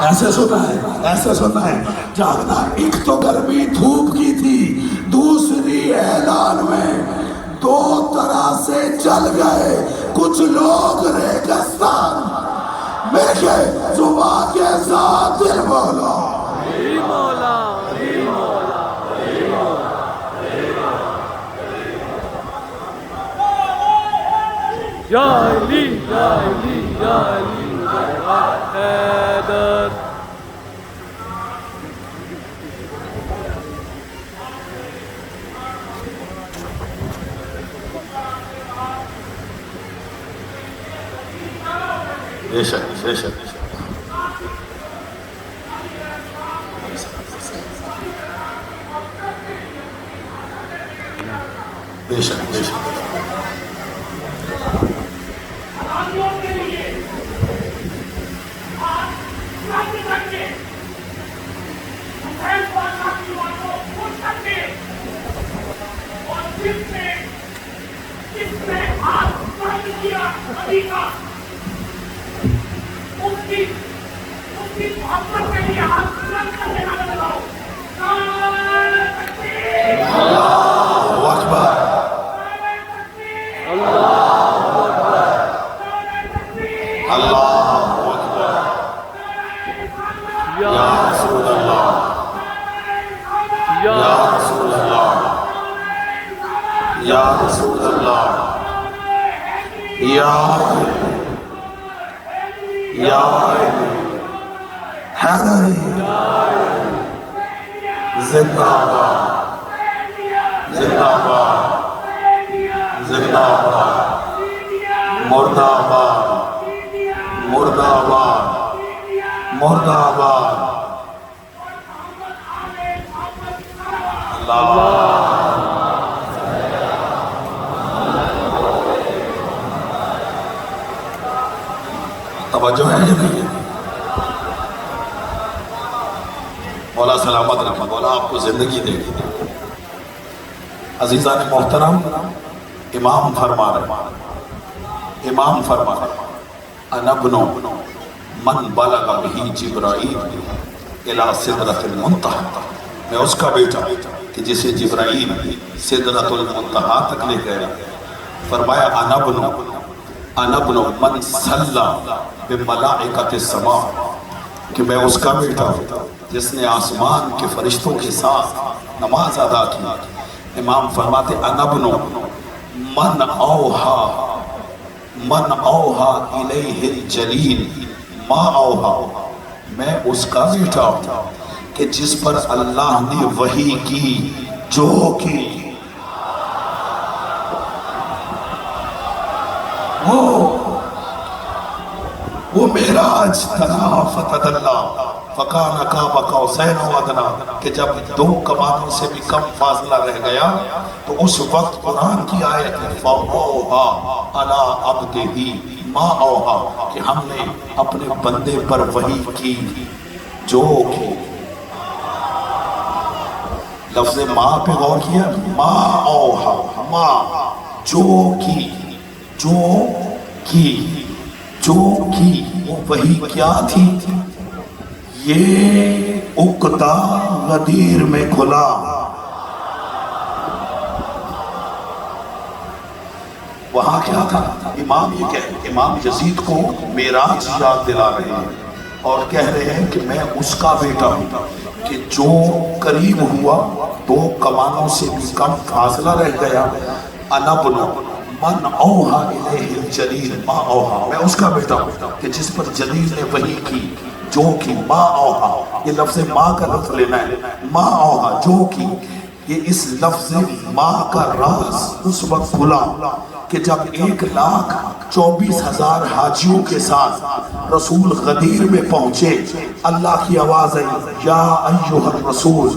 ایسے سنا ہے، ایسے سنا ہے جاگنا۔ ایک تو گرمی دھوپ کی تھی، دوسری اعلان میں دو طرح سے جل گئے کچھ لوگ ریگستان میں گئے، زبان کے ساتھ دل بولا یا علی یا علی یا علی یا حیدر۔ بے شک بے شک بے شک بے شک یا رسول اللہ یا حیدری زندہ باد زندہ باد زندہ باد مرد آباد مرد آباد مرد آباد اللہ توجہ ہے یا نہیں؟ مولا سلامت رکھا، مولا آپ کو زندگی دے گی۔ عزیزان محترم، امام فرما رہے، امام فرما رہے انا ابن من بلغ بہ جبرائیل الی سدرۃ المنتہی، میں اس کا بیٹا کہ جسے جبرائیل سدرۃ المنتہی تک لے گیا۔ فرمایا انا ابن من صلی بملائکۃ السماء، کہ میں اس کا بیٹا ہوں جس نے آسمان کے فرشتوں کے ساتھ نماز ادا کی۔ امام فرماتے انا ابن من اوحا الیہ الجلیل ما اوحا، میں اس کا بیٹا ہوں کہ جس پر اللہ نے وحی کی جو کی۔ وہ معراج تنہا فتدلی فکان قاب قوسین او ادنی، کہ جب دو کمانوں سے بھی کم فاصلہ رہ گیا تو اس وقت قرآن کی آیت فَأَوْحَىٰ عَلَىٰ عَبْدِهِ مَا أَوْحَىٰ، کہ ہم نے اپنے بندے پر وحی کی جو کی۔ لفظ ماں پہ غور کیا، ما اوحا، ما جو کی، جو کی، جو کی، وہ وحی کیا تھی؟ یہ عقدہ غدیر میں کھلا۔ وہاں کیا تھا؟ امام یہ کہہ، امام یزید کو معراج یاد دلا رہے ہیں اور کہہ رہے ہیں کہ میں اس کا بیٹا ہوں کہ جو قریب ہوا دو کمانوں سے بھی کم فاصلہ رہ گیا۔ انا ابن من اوحا الیہ الجلیل ما اوحا، میں اس کا بیٹا ہوں کہ جس پر جلیل نے وحی کی جو کی۔ ما اوحا، یہ لفظ ما کا لفظ لینا ہے، ما اوحا جو کی۔ یہ اس لفظ ما کا راز اس وقت کھلا کہ جب 1,24,000 حاجیوں کے ساتھ رسول غدیر میں پہنچے، اللہ کی آواز آئی یا ایھا الرسول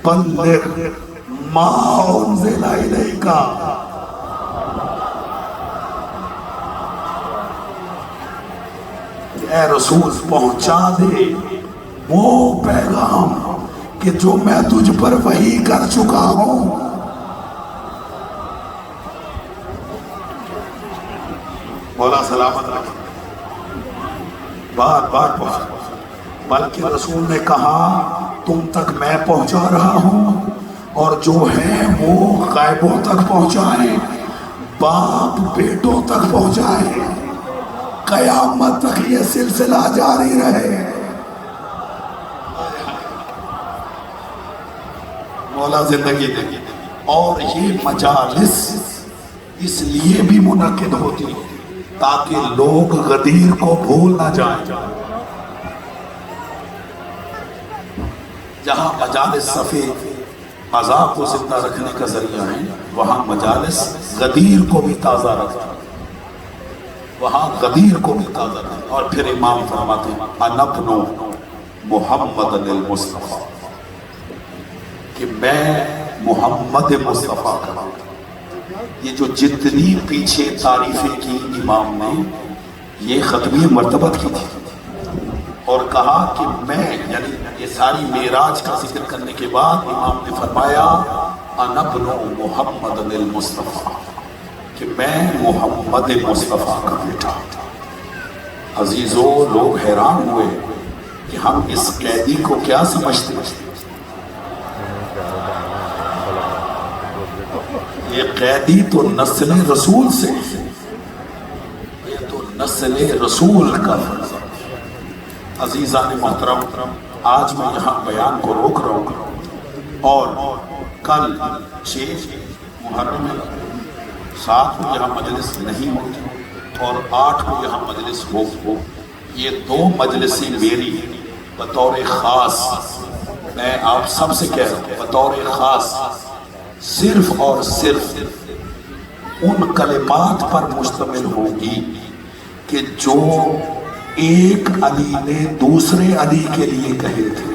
بلغ ما انزل الیک، اے رسول پہنچا دے وہ پیغام کہ جو میں تجھ پر وحی کر چکا ہوں۔ مولا سلامت رکھے، بات پہنچ بلکہ رسول نے کہا تم تک میں پہنچا رہا ہوں اور جو ہے وہ غیبوں تک پہنچائے، باپ بیٹوں تک پہنچائے، قیامت تک یہ سلسلہ جاری رہے۔ مولا زندگی دے۔ اور یہ مجالس اس لیے بھی منعقد ہوتی تاکہ لوگ غدیر کو بھول نہ جائیں۔ جہاں مجالس صفے عذاب کو زندہ رکھنے کا ذریعہ ہے، وہاں مجالس غدیر کو بھی تازہ رکھتا ہے، وہاں غدیر کو بھی تازہ رکھتا ہے۔ اور پھر امام فرماتے ہیں انبنو محمد المصطفیٰ، کہ میں محمد مصطفیٰ کا۔ یہ جو جتنی پیچھے تعریفیں کی امام نے، یہ ختمی مرتبت کی تھی، اور کہا کہ میں، یعنی یہ ساری معراج کا ذکر کرنے کے بعد امام نے فرمایا انا ابن محمد المصطفیٰ، کہ میں محمد مصطفیٰ کا بیٹا۔ عزیزو، لوگ حیران ہوئے کہ ہم اس قیدی کو کیا سمجھتے ہیں؟ یہ قیدی تو نسل رسول سے، یہ تو نسل رسول کا فرض ہے۔ عزیزان محترم، آج میں یہاں بیان کو روک رہا ہوں، اور کل 6 محرم 7 کو یہاں مجلس نہیں ہوتی اور 8 کو یہاں مجلس ہو۔ یہ 2 مجلسیں میری بطور خاص، میں آپ سب سے کہہ رہا ہوں بطور خاص، صرف اور صرف ان کلمات پر مشتمل ہوگی کہ جو ایک علی نے دوسرے علی کے لیے کہے تھے۔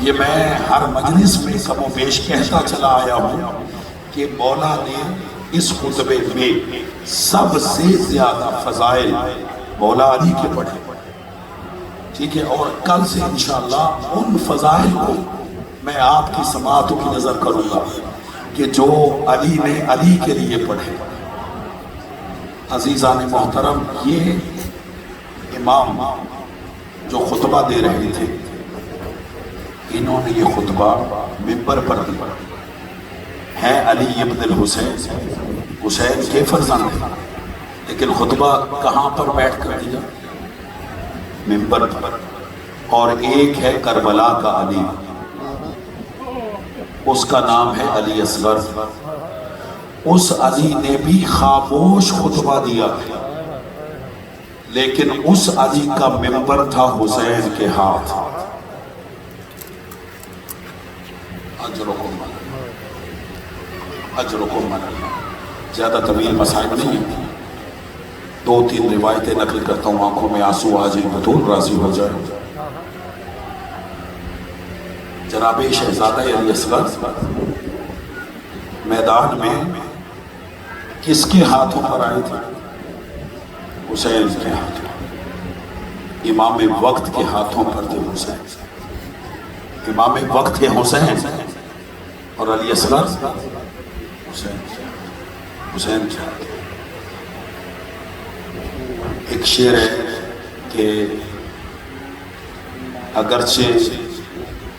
یہ میں ہر مجلس میں کم و بیش کہتا چلا آیا ہوں کہ مولا نے اس خطبے میں سب سے زیادہ فضائل مولا علی کے پڑھے، ٹھیک ہے، اور کل سے انشاءاللہ ان فضائل کو میں آپ کی سماعتوں کی نظر کروں گا کہ جو علی نے علی کے لیے پڑھے۔ عزیزان محترم، یہ امام جو خطبہ دے رہے تھے، انہوں نے یہ خطبہ منبر پر دیا ہے، علی ابن الحسین، حسین کے فرزند، لیکن خطبہ کہاں پر بیٹھ کر دیا؟ منبر پر۔ اور ایک ہے کربلا کا علی، اس کا نام ہے علی اصغر، اس علی نے بھی خاموش خطبہ دیا، لیکن اس علی کا منبر تھا حسین کے ہاتھ۔ اجرکم من اللہ۔ زیادہ طویل مسائل نہیں ہیں، 2-3 روایتیں نقل کرتا ہوں، آنکھوں میں آنسو آ جائیں، بطول راضی ہو جائے۔ جناب شہزادہ علی اصغر میدان میں کس کے ہاتھوں پر آئے تھے؟ حسین کے ہاتھوں، امام وقت کے ہاتھوں پر تھے حسین۔ امام وقت تھے حسین اور علی اصغر حسین کے ہاتھ۔ ایک شعر ہے کہ اگرچہ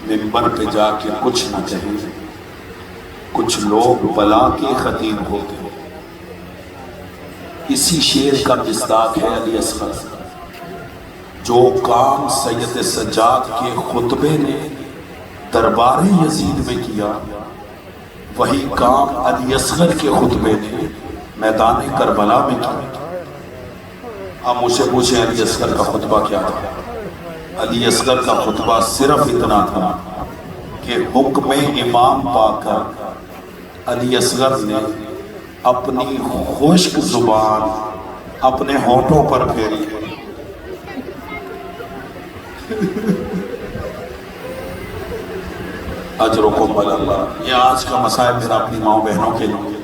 منبر پہ جا کے کچھ نہ کہیں، کچھ لوگ بلا کے خطیب ہوتے ہیں۔ اسی شعر کا مصداق ہے علی اصغر۔ جو کام سید سجاد کے خطبے نے دربار یزید میں کیا، وہی کام علی اصغر کے خطبے نے میدان کربلا میں کیا۔ ہم اسے پوچھیں علی اصغر کا خطبہ کیا تھا؟ علی اصغر کا خطبہ صرف اتنا تھا کہ حکم امام پا کر علی اصغر نے اپنی خشک زبان اپنے ہونٹوں پر پھیری۔ اجرکم علی اللہ۔ یہ آج کا مسائل میرا اپنی ماؤں بہنوں کے لیے،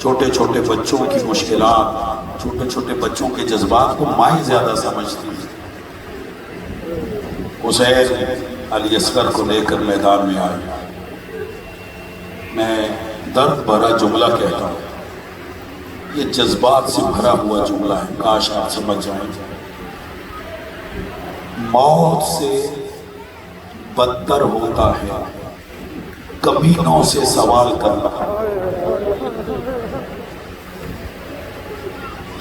چھوٹے چھوٹے بچوں کی مشکلات، چھوٹے چھوٹے بچوں کے جذبات کو مائیں زیادہ سمجھتی ہیں۔ حسین علی اصغر کو لے کر میدان میں آئے۔ میں درد بھرا جملہ کہتا ہوں، یہ جذبات سے بھرا ہوا جملہ ہے، کاش آپ سمجھ جائیں۔ موت سے بدتر ہوتا ہے کمینوں سے سوال کرنا.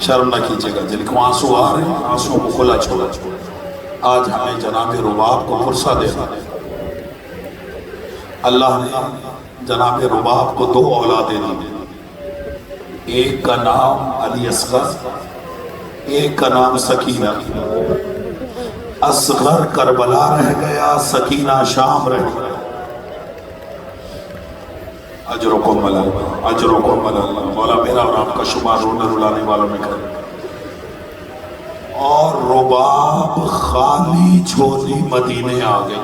شرم نہ کیجیے گا، جن کو آنسو آ رہے ہیں آنسو کو کھلا چھوڑا. آج ہمیں جناب رباب کو فرصہ دینا. اللہ نے جناب رباب کو 2 اولادیں دی. ایک کا نام علی اصغر، ایک کا نام سکینہ. اصغر کربلا رہ گیا، سکینہ شام رہ گیا. اجرکم اللہ، اجرکم اللہ. مولا میرا اور آپ کا شمار رونے رلانے والوں میں کرے. اور رباب خالی جھولی مدینے آ گئی.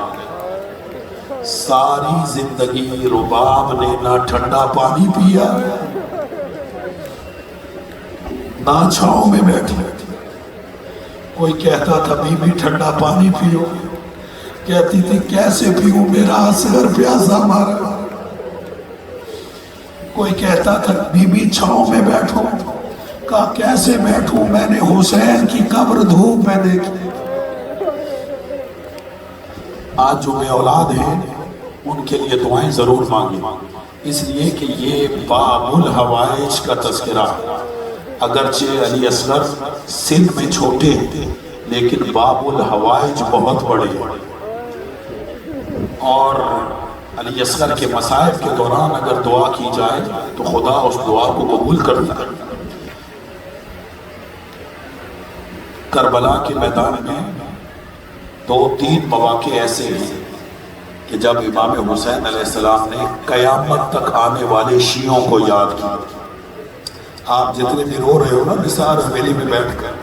ساری زندگی رباب نے نہ ٹھنڈا پانی پیا نہ چھاؤں میں بیٹھے. کوئی کہتا تھا بی بی ٹھنڈا پانی پیو، کہتی تھی کیسے پیوں میرا اصغر پیاسا مارا. کوئی کہتا تھا بی بی چھاؤں میں بیٹھو، کہا کیسے بیٹھوں میں نے حسین کی قبر دھوپ میں دیکھی. آج جو بے اولاد ہیں ان کے لیے دعائیں ضرور مانگیں، اس لیے کہ یہ باب الحوائج کا تذکرہ ہے. اگرچہ علی اصغر سن میں چھوٹے لیکن باب الحوائج بہت بڑے ہیں. اور علی اصغر کے مصائب کے دوران اگر دعا کی جائے تو خدا اس دعا کو قبول کرتا ہے. کربلا کے میدان میں 2-3 مواقع ایسے ہیں کہ جب امام حسین علیہ السلام نے قیامت تک آنے والے شیعوں کو یاد کیا. آپ جتنے بھی رو رہے ہو نا نثار حویلی میں بیٹھ کر،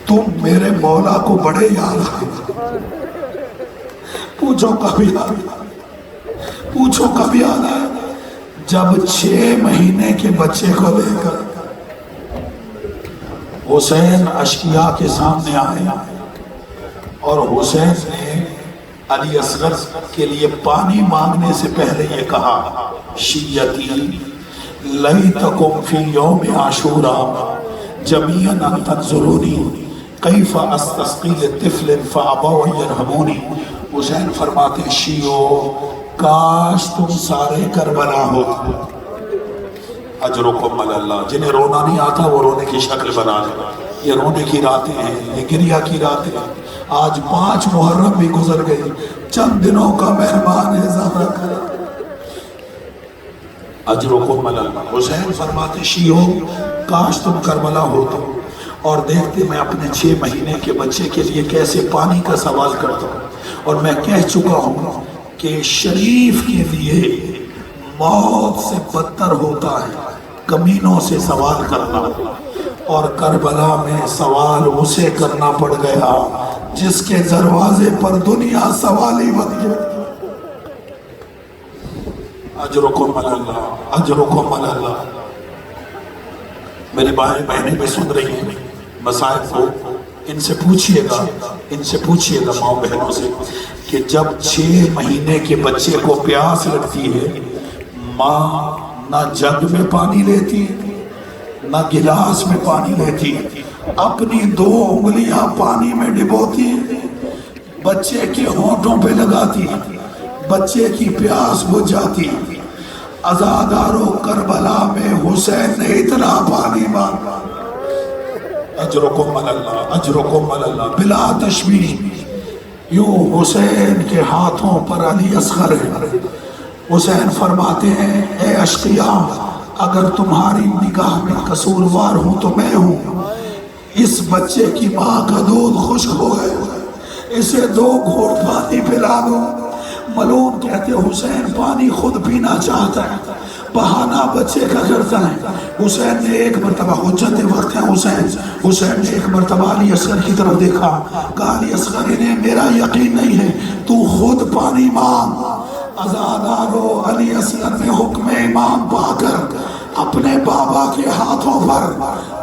تم میرے مولا کو بڑے یاد آئے. پوچھو کب یاد آئے، پوچھو کب یاد آئے. جب 6 مہینے کے بچے کو لے کر حسین اشقیاء کے سامنے آئے اور حسین نے علی اصغر کے لیے پانی مانگنے سے پہلے یہ کہا شیعتی لیتکم فی یوم عاشوراء جمیعا ان تنظرونی کیف استسقی لطفل فابوا ان یرحمونی. حسین فرماتے ہیں شیعو کاش تم سارے کربلا ہوتے. اجرکم اللہ. جنہیں رونا نہیں آتا وہ رونے کی شکل بنا لے. یہ رونے کی راتیں ہیں، یہ گریہ کی راتیں ہیں. آج 5 محرم بھی گزر گئی، چند دنوں کا مہمان ہے زہرا کرا. اجرکم اللہ. حسین فرماتے شیعو کاش تم کربلا ہوتے اور دیکھتے میں اپنے 6 مہینے کے بچے کے لیے کیسے پانی کا سوال کرتا ہوں. اور میں کہہ چکا ہوں کہ شریف کے لیے موت سے بدتر ہوتا ہے کمینوں سے سوال کرنا. اور کربلا میں سوال اسے کرنا پڑ گیا جس کے دروازے پر دنیا سوالی بن گئی. اجرکم اللہ، اجرکم اللہ. میری بہنیں بھی سن رہی ہیں مسائل کو، ان سے پوچھئے گا، ان سے پوچھئے گا ماں بہنوں سے کہ جب 6 مہینے کے بچے کو پیاس لگتی ہے ماں نہ جگ میں پانی لیتی نہ گلاس میں پانی لیتی، اپنی 2 انگلیاں پانی میں ڈبوتی، بچے کے ہونٹوں پہ لگاتی، بچے کی پیاس بجھ جاتی. عزادارو کربلا میں حسین نے اتنا پانی مانگا. اجرکم اللہ، اجرکم اللہ. بلا تشبیہ یوں حسین کے ہاتھوں پر علی اصغر ہے. حسین فرماتے ہیں اے اشقیاء اگر تمہاری نگاہ میں قصوروار ہوں تو میں ہوں. اس بچے کی ماں کا دودھ خشک ہو گئے، اسے 2 گھونٹ پانی پلا دو. ملون کہتے حسین پانی خود پینا چاہتا ہے، بہانہ بچے کا کرتا ہے. حسین نے ایک مرتبہ حجت وقت ہے حسین نے ایک مرتبہ علی اصغر کی طرف دیکھا، کہا علی اصغر انہیں میرا یقین نہیں ہے، تو خود پانی مانگ. عزادارو علی اصغر نے حکم امام پا کر اپنے بابا کے ہاتھوں پر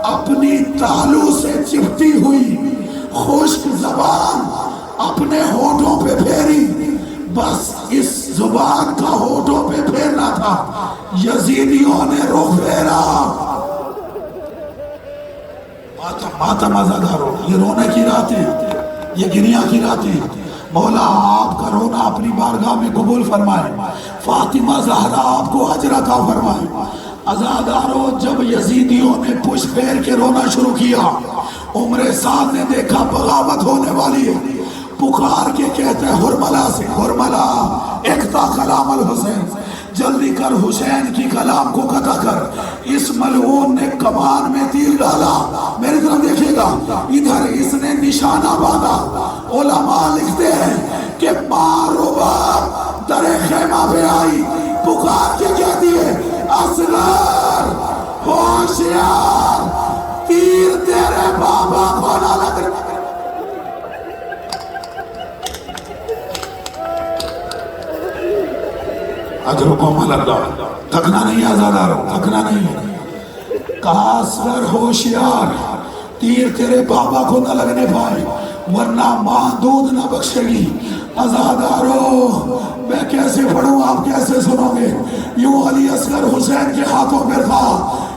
اپنی تالو سے چپٹی ہوئی خشک زبان اپنے ہونٹوں پہ پھیری. بس اس زبان کا ہونٹوں پہ پھیرنا تھا، یزیدیوں نے رخ پھیرا. ماتم عزادارو. یہ رونے کی راتیں یہ گنیا کی راتیں مولا آپ کا رونا اپنی بارگاہ میں قبول فرمائے، فاطمہ زہرا آپ کو اجر عطا فرمائے۔ عزادارو، جب یزیدیوں نے پشت پھیر کے رونا شروع کیا، عمر سعد نے دیکھا بغاوت ہونے والی ہے، پکار کے کہتے ہیں ہرملا سے، ہرملا اقطع کلام الحسین، جلدی کر حسین کی کلام کو قطع کر۔ اس ملعون نے کمان میں تیر ڈالا، میری طرف دیکھے گا، ادھر اس نے نشانہ باندھا۔ علماء لکھتے ہیں کہ ماں رباب در خیمہ پہ آئی، پکار کے کہتی ہے اصغر ہوشیار، تیر تیرے بابا کو نہ لگ رہا۔ اجرکم اللہ، تھکنا نہیں آزادارو، تھکنا نہیں۔ کہا اصغر ہوشیار، تیر تیرے بابا کو نہ لگنے پائے ورنہ ماں دودھ نہ بخشے گی۔ عزادارو، میں کیسے پڑھوں، آپ کیسے سنو گے؟ یوں علی اصغر حسین کے ہاتھوں میں تھا،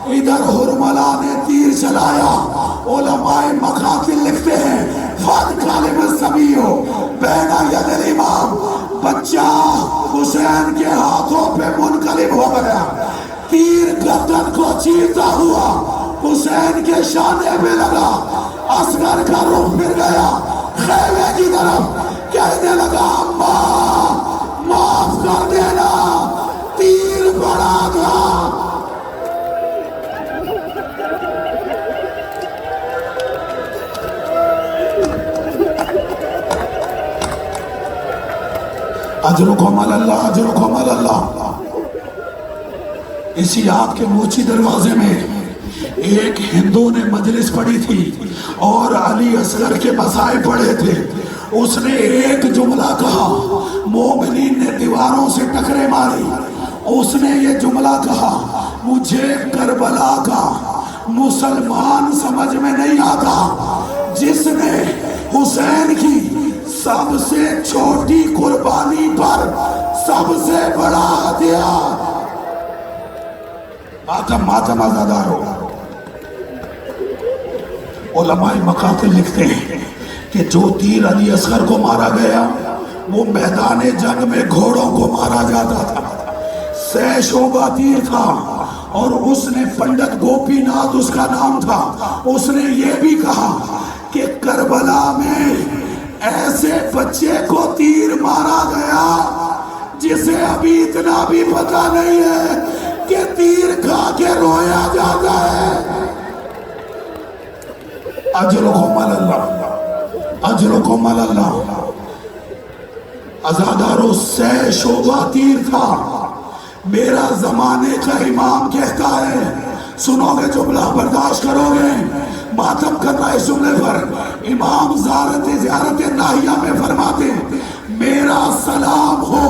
ادھر ہرملا نے تیر چلایا۔ علماء مقاتل لکھتے ہیں فَقَدْ غَلِبَ الصَّبِيُّ بَيْنَ يَدَيْ الْإِمَامِ، بچہ حسین کے ہاتھوں پہ منقلب ہو گیا، تیر گردن کو چیرتا ہوا حسین کے شانے پہ لگا، اصغر کا رخ پھر گیا خیمے کی طرف، کہنے لگا اماں معاف کر دینا، تیر بڑا تھا۔ اجرکم اللہ، اجرکم اللہ۔ اسی آپ کے موچی دروازے میں ایک ہندو نے مجلس پڑھی تھی اور علی اصغر کے مسائل پڑھے تھے۔ اس نے ایک جملہ کہا، مومنین نے دیواروں سے ٹکرے ماری، اس نے یہ جملہ کہا، مجھے کربلا کا مسلمان سمجھ میں نہیں آتا جس نے حسین کی سب سے چھوٹی قربانی پر سب سے بڑا ہتھیار۔ ماتم ماتم آزادارو، علماء مقاتل لکھتے ہیں کہ جو تیر علی اصغر کو مارا گیا وہ میدان جنگ میں گھوڑوں کو مارا جاتا تھا، 6 شعبہ تیر تھا، اور اس نے پنڈت گوپی ناتھ اس کا نام تھا، اس نے یہ بھی کہا کہ کربلا میں ایسے بچے کو تیر مارا گیا جسے ابھی اتنا بھی پتہ نہیں ہے کہ تیر کھا کے رویا جاتا ہے۔ اجرکم اللہ، اجرکم اللہ۔ عزادارو، 6 شعبہ تیر تھا۔ میرا زمانے کا امام کہتا ہے، سنو گے جملہ، برداشت کرو گے، ماتم کرنا اس جملے پر۔ امام زیارت ناہیہ میں فرماتے، میرا سلام ہو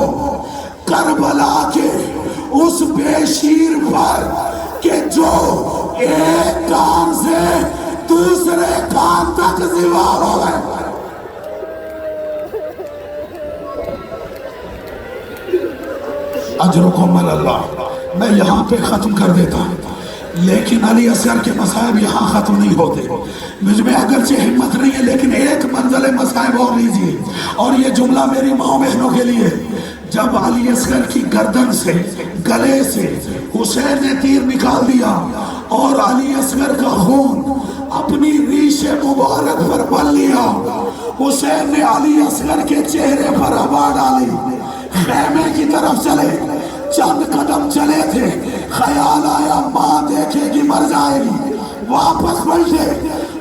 کربلا کے اس بے شیر پر کہ جو ایک کان سے دوسرے کان تک ذبح ہو گئے۔ اجرکم اللہ۔ میں یہاں پہ ختم کر دیتا ہوں، لیکن علی اصغر کے مصائب یہاں ختم نہیں ہوتے۔ مجھ میں اگرچہ ہمت نہیں ہے لیکن ایک منزل مصائب اور لیجئے، اور یہ جملہ میری ماں بہنوں کے لیے۔ جب علی اصغر کی گردن سے، گلے سے حسین نے تیر نکال دیا اور علی اصغر کا خون اپنی ریش مبارک پر مل لیا، حسین نے علی اصغر کے چہرے پر ہوا ڈالی، خیمے کی طرف چلے، چند قدم چلے تھے، خیال آیا ماں دیکھے گی مر جائے گی، واپس پلٹے۔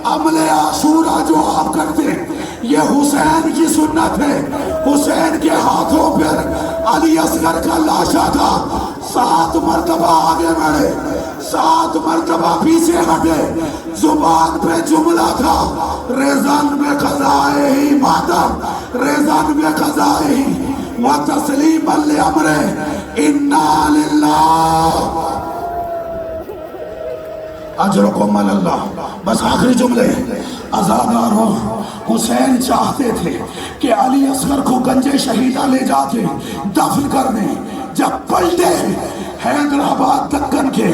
عمل عاشورہ جو آپ کرتے، یہ حسین کی سنت ہے۔ حسین کے ہاتھوں پر علی اصغر کا لاشا تھا، 7 مرتبہ آگے بڑھے، 7 مرتبہ پیچھے ہٹے، زبان پہ جملہ تھا، ریزن میں قضائے ہی ماتم، ریزن میں قضائے ہی وَتَسْلِيمًا لِأَمْرِهِ إِنَّا لِلَّهِ۔ اجرکم اللہ۔ بس آخری جملے، عزادارو، حسین چاہتے تھے کہ علی اصغر کو گنج شہیدہ لے جا کے دفن کر دیں۔ جب پلٹے حیدرآباد دکن کے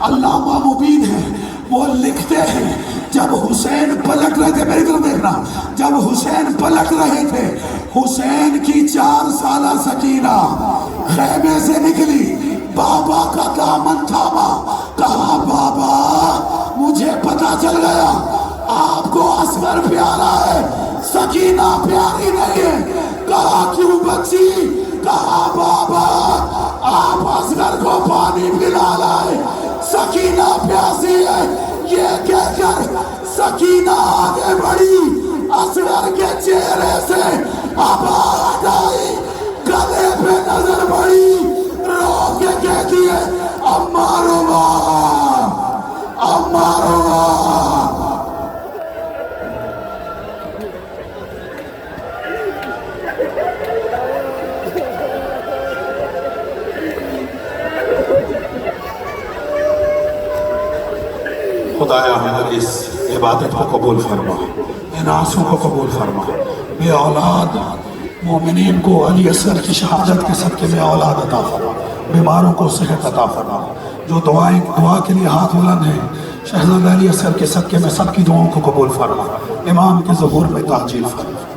علامہ مبین ہیں، وہ لکھتے ہیں جب حسین پلٹ رہے تھے، میری طرف دیکھنا، جب حسین پلٹ رہے تھے، حسین کی 4 سالہ سکینہ خیمے سے نکلی، بابا کا دامن تھاما، کہا بابا مجھے پتا چل گیا آپ کو اصغر پیارا ہے، سکینہ پیاری نہیں ہے۔ کہا کیوں بچی؟ کہا بابا آپ اصغر کو پانی پلا لائے، سکینہ پیاسی ہے۔ یہ کہہ کر سکینہ آگے بڑھی، اصغر کے چہرے سے آبا ہٹائی، گلے پہ نظر پڑی، رو کے کہتی ہے اماں روا، اماں روا۔ خدایا ہماری اس عبادت کو قبول فرما، ان آنسوں کو قبول فرما۔ بے اولاد مومنین کو علی اصغر کی شہادت کے صدقے میں اولاد عطا فرما، بیماروں کو صحت عطا فرما، جو دعا کے لیے ہاتھ بلند ہیں شہزادہ علی اصغر کے صدقے میں سب کی دعاؤں کو قبول فرما، امام کے ظہور میں تعجیل فرما۔